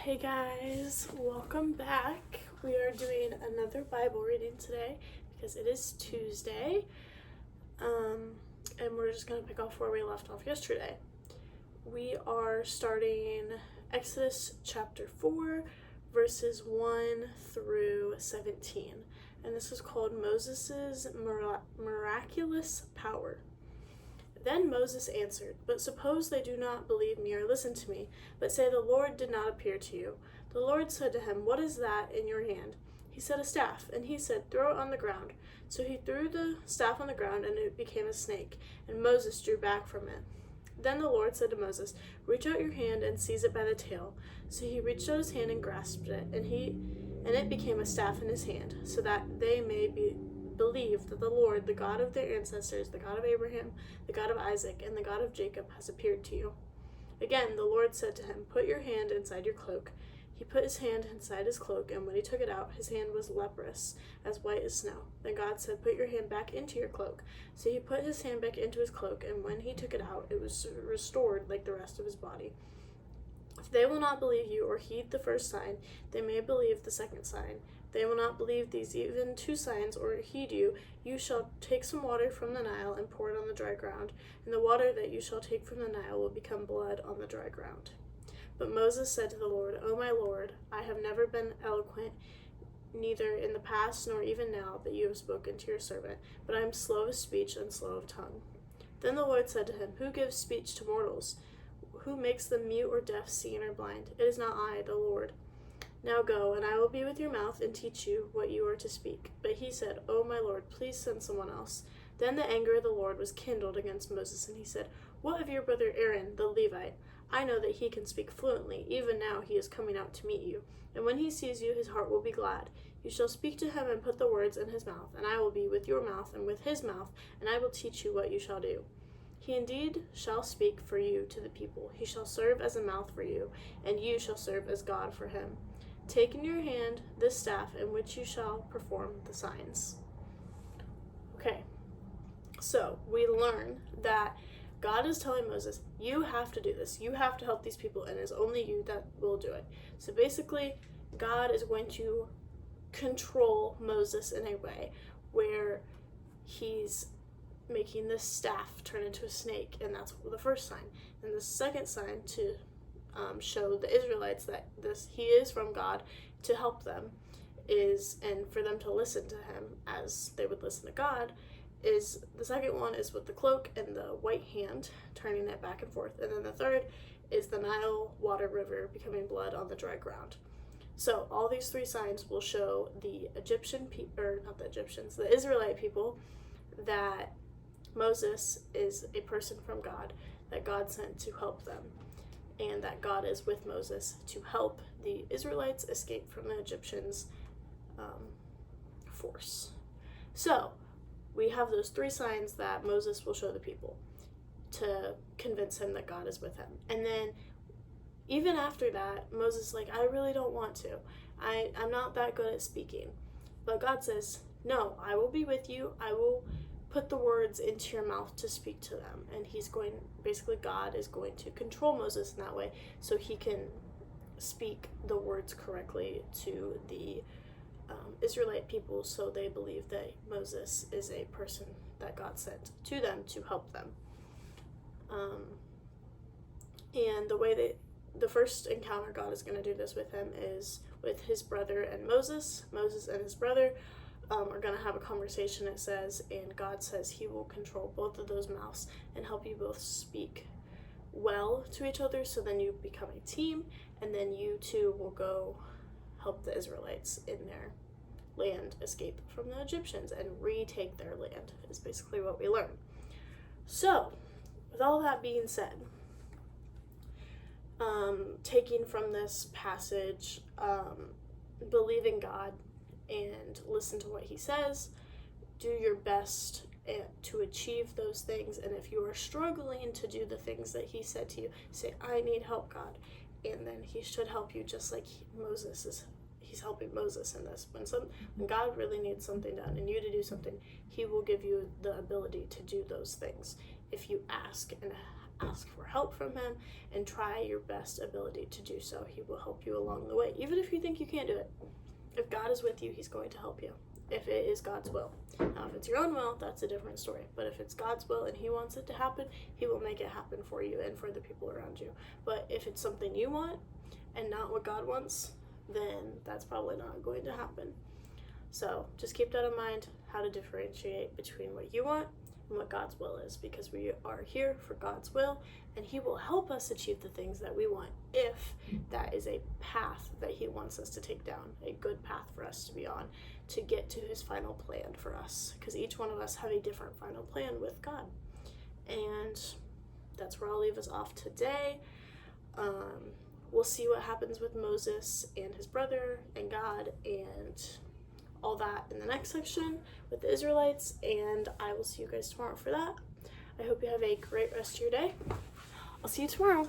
Hey guys, welcome back. We are doing another Bible reading today because it is Tuesday, and we're just going to pick off where we left off yesterday. We are starting Exodus chapter 4, verses 1 through 17, and this is called Moses' Miraculous Power. Then Moses answered, "But suppose they do not believe me or listen to me, but say the Lord did not appear to you." The Lord said to him, "What is that in your hand?" He said, "A staff." And he said, "Throw it on the ground." So he threw the staff on the ground, and it became a snake, and Moses drew back from it. Then the Lord said to Moses, "Reach out your hand and seize it by the tail." So he reached out his hand and grasped it, and it became a staff in his hand, so that they may believe that the Lord, the God of their ancestors, the God of Abraham, the God of Isaac, and the God of Jacob, has appeared to you. Again, the Lord said to him, "Put your hand inside your cloak." He put his hand inside his cloak, and when he took it out, his hand was leprous, as white as snow. Then God said, "Put your hand back into your cloak." So he put his hand back into his cloak, and when he took it out, it was restored like the rest of his body. If they will not believe you or heed the first sign, they may believe the second sign. If they will not believe these even two signs or heed you, you shall take some water from the Nile and pour it on the dry ground, and the water that you shall take from the Nile will become blood on the dry ground. But Moses said to the Lord, "O my Lord, I have never been eloquent, neither in the past nor even now that you have spoken to your servant, but I am slow of speech and slow of tongue." Then the Lord said to him, "Who gives speech to mortals? Who makes them mute or deaf, seeing or blind? It is not I, the Lord. Now go, and I will be with your mouth and teach you what you are to speak." But he said, "O my Lord, please send someone else." Then the anger of the Lord was kindled against Moses, and he said, "What of your brother Aaron, the Levite? I know that he can speak fluently. Even now he is coming out to meet you. And when he sees you, his heart will be glad. You shall speak to him and put the words in his mouth, and I will be with your mouth and with his mouth, and I will teach you what you shall do. He indeed shall speak for you to the people. He shall serve as a mouth for you, and you shall serve as God for him. Take in your hand this staff in which you shall perform the signs." Okay, so we learn that God is telling Moses, you have to do this. You have to help these people, and it's only you that will do it. So basically, God is going to control Moses in a way where he's making this staff turn into a snake, and that's the first sign. And the second sign to show the Israelites that he is from God to help them and for them to listen to him as they would listen to God, is the second one is with the cloak and the white hand turning it back and forth, and then the third is the Nile water river becoming blood on the dry ground. So all these three signs will show the the Israelite people that Moses is a person from God that God sent to help them, and that God is with Moses to help the Israelites escape from the Egyptians' force. So we have those three signs that Moses will show the people to convince him that God is with him. And then even after that, Moses is like, "I really don't want to. I'm not that good at speaking." But God says, "No, I will be with you. I will put the words into your mouth to speak to them." And God is going to control Moses in that way so he can speak the words correctly to the Israelite people, so they believe that Moses is a person that God sent to them to help them. And the first encounter God is going to do this with him is with his brother and Moses. Moses and his brother are going to have a conversation, it says, and God says he will control both of those mouths and help you both speak well to each other, so then you become a team, and then you two will go help the Israelites in their land escape from the Egyptians and retake their land, is basically what we learn. So, with all that being said, taking from this passage, believe in God and listen to what he says, do your best to achieve those things, and if you are struggling to do the things that he said to you, say, "I need help, God," and then he should help you, just like he's helping Moses in this. When God really needs something done and you to do something, he will give you the ability to do those things if you ask and ask for help from him, and try your best ability to do so. He will help you along the way, even if you think you can't do it. If God is with you, he's going to help you, if it is God's will. Now, if it's your own will, that's a different story. But if it's God's will and he wants it to happen, he will make it happen for you and for the people around you. But if it's something you want and not what God wants, then that's probably not going to happen. So just keep that in mind, how to differentiate between what you want and what God's will is, because we are here for God's will, and he will help us achieve the things that we want if that is a path that he wants us to take down, a good path for us to be on to get to his final plan for us, because each one of us have a different final plan with God. And that's where I'll leave us off today. We'll see what happens with Moses and his brother and God and all that in the next section with the Israelites, and I will see you guys tomorrow for that. I hope you have a great rest of your day. I'll see you tomorrow.